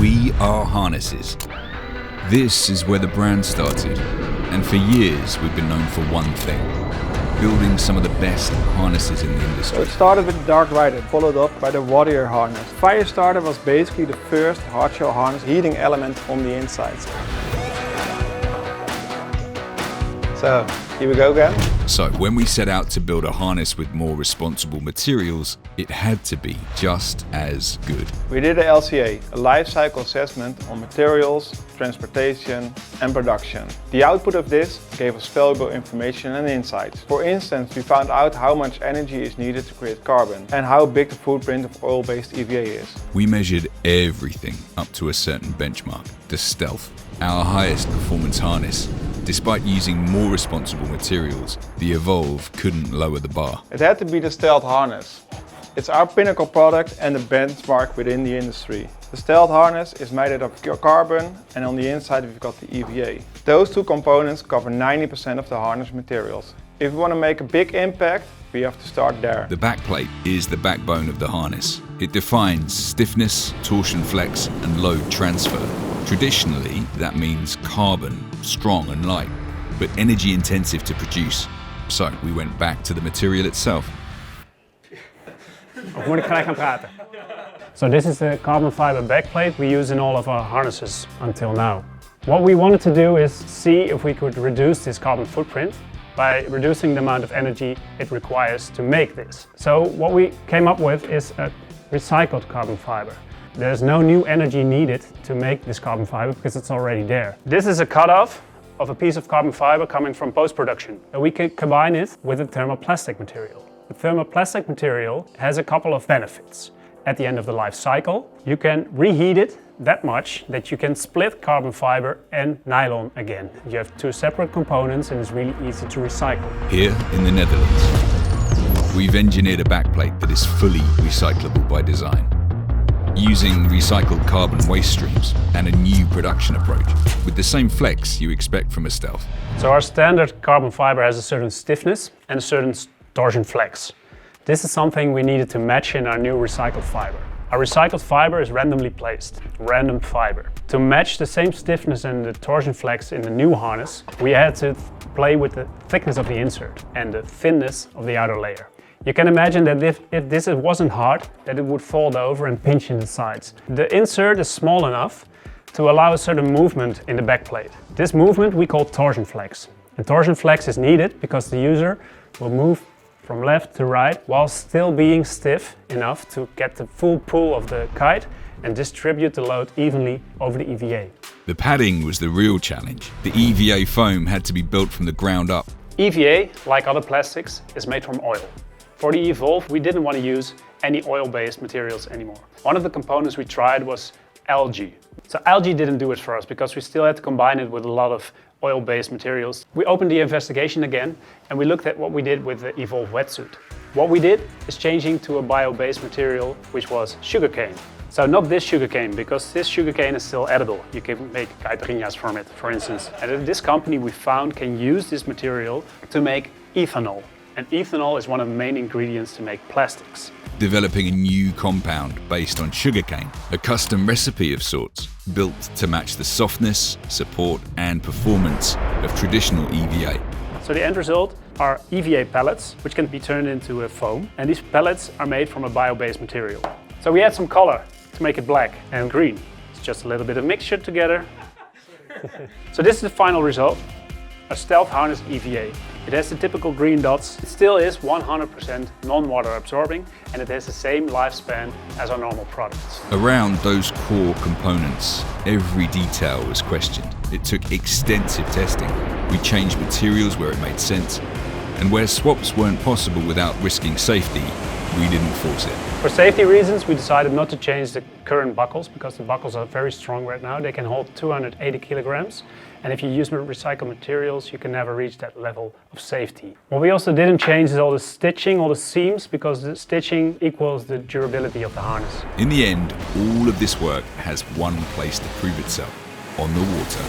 We are harnesses. This is where the brand started, and for years we've been known for one thing: building some of the best harnesses in the industry. So it started with the Dark Rider, followed up by the Warrior harness. Firestarter was basically the first hardshell harness heating element on the insides. So, here we go again. So when we set out to build a harness with more responsible materials, it had to be just as good. We did a LCA, a life cycle assessment on materials, transportation and production. The output of this gave us valuable information and insights. For instance, we found out how much energy is needed to create carbon and how big the footprint of oil-based EVA is. We measured everything up to a certain benchmark, the Stealth, our highest performance harness. Despite using more responsible materials, the Evolve couldn't lower the bar. It had to be the Stealth harness. It's our pinnacle product and the benchmark within the industry. The Stealth harness is made of carbon, and on the inside we've got the EVA. Those two components cover 90% of the harness materials. If we want to make a big impact, we have to start there. The backplate is the backbone of the harness. It defines stiffness, torsion flex and load transfer. Traditionally, that means carbon, strong and light, but energy intensive to produce. So we went back to the material itself. Of moet ik gelijk gaan praten? So this is the carbon fiber backplate we use in all of our harnesses until now. What we wanted to do is see if we could reduce this carbon footprint by reducing the amount of energy it requires to make this. So what we came up with is a recycled carbon fiber. There's no new energy needed to make this carbon fiber because it's already there. This is a cutoff of a piece of carbon fiber coming from post-production. And we can combine it with a thermoplastic material. The thermoplastic material has a couple of benefits. At the end of the life cycle, you can reheat it that much that you can split carbon fiber and nylon again. You have two separate components and it's really easy to recycle. Here in the Netherlands, we've engineered a backplate that is fully recyclable by design. Using recycled carbon waste streams and a new production approach with the same flex you expect from a Stealth. So our standard carbon fiber has a certain stiffness and a certain torsion flex. This is something we needed to match in our new recycled fiber. Our recycled fiber is randomly placed, random fiber. To match the same stiffness and the torsion flex in the new harness, we had to play with the thickness of the insert and the thinness of the outer layer. You can imagine that if this wasn't hard, that it would fold over and pinch in the sides. The insert is small enough to allow a certain movement in the backplate. This movement we call torsion flex. And torsion flex is needed because the user will move from left to right while still being stiff enough to get the full pull of the kite and distribute the load evenly over the EVA. The padding was the real challenge. The EVA foam had to be built from the ground up. EVA, like other plastics, is made from oil. For the Evolve, we didn't want to use any oil-based materials anymore. One of the components we tried was algae. So algae didn't do it for us because we still had to combine it with a lot of oil-based materials. We opened the investigation again and we looked at what we did with the Evolve wetsuit. What we did is changing to a bio-based material, which was sugarcane. So not this sugarcane, because this sugarcane is still edible. You can make caipirinhas from it, for instance. And this company we found can use this material to make ethanol. And ethanol is one of the main ingredients to make plastics. Developing a new compound based on sugarcane, a custom recipe of sorts, built to match the softness, support and performance of traditional EVA. So the end result are EVA pellets, which can be turned into a foam. And these pellets are made from a bio-based material. So we add some color to make it black and green. It's just a little bit of mixture together. So this is the final result. A Stealth harness EVA. It has the typical green dots. It still is 100% non-water absorbing and it has the same lifespan as our normal products. Around those core components, every detail was questioned. It took extensive testing. We changed materials where it made sense, and where swaps weren't possible without risking safety, we didn't force it. For safety reasons, we decided not to change the current buckles because the buckles are very strong right now. They can hold 280 kilograms. And if you use recycled materials, you can never reach that level of safety. What we also didn't change is all the stitching, all the seams, because the stitching equals the durability of the harness. In the end, all of this work has one place to prove itself: on the water.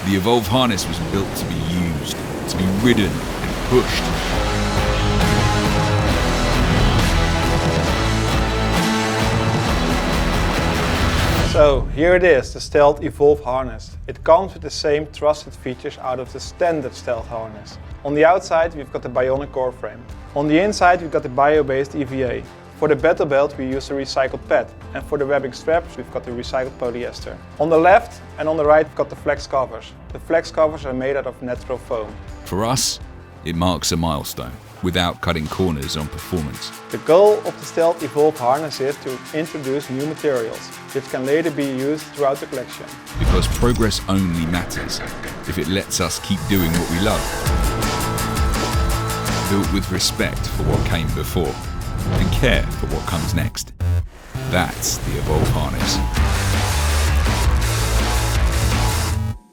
The Evolve harness was built to be used, to be ridden and pushed. So here it is, the Stealth Evolve harness. It comes with the same trusted features out of the standard Stealth harness. On the outside we've got the Bionic Core Frame. On the inside we've got the bio-based EVA. For the battle belt we use the recycled PET, and for the webbing straps we've got the recycled polyester. On the left and on the right we've got the flex covers. The flex covers are made out of natural foam. For us, it marks a milestone without cutting corners on performance. The goal of the Stealth Evolve harness is to introduce new materials, which can later be used throughout the collection. Because progress only matters if it lets us keep doing what we love. Built with respect for what came before and care for what comes next. That's the Evolve harness.